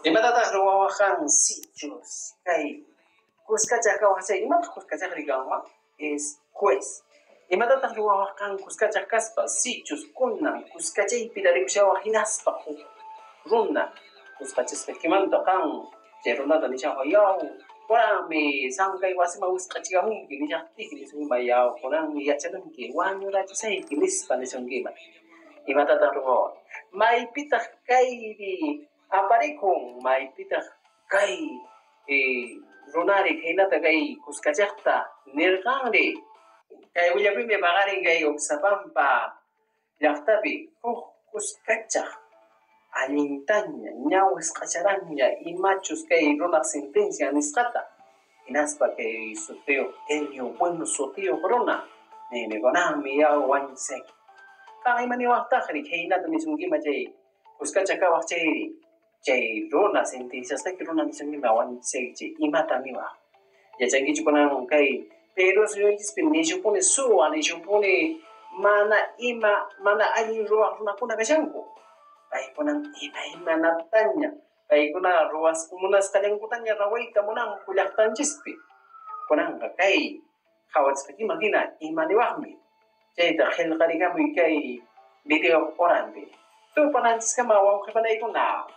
Imatataq ruwawajan sitios kay Cuscachaqa kawasay imata Cuscachaqa rikanqa es juez. Imatataq ruwawajan Cuscachaqa kaspa sitios kunan Cuscachaypi tarikushawan hinaspa huk runa Cuscachasqa kimanta kan chay runata nishaqa yaw warami sankay wasiman wisq'achigamunki nillaptiki nisunkiman yawkunanmi yachananki wañurachisayki nispa nisunkiman. Imatataq ruwawan maypitaq kayri aparikun maypitaq kay runari kaynata kay Cuscachaqta nirqanri kay willapimi paqarin kay Oxapampa llaqtapi huk Cuscachaq allintaña ñawisqacharaña imachus kay runaq sentencia nisqata hinaspa kay sutio Elio Bueno sutio runa ninikunami yaw wañusayki kan imaniwaqtaqri kaynata nisunkiman chay Cuscachaqa kawaq chay runa sentenciastaki runa nisunkiman wañuchisayki chay imata niwaq yachankichu kunan kay Perú suyunchispi nishupuni suwa nishupuni mana allin ruwaq runakuna kashanku paykunan imanataña paykuna munasqallankutaña rawayta munanku llaqtanchispi kunanqa kay hawarisqakima hina imaniwaqmi chayta qillqarikamuy kay video oranpi tupananchiskama wawqipanaykuna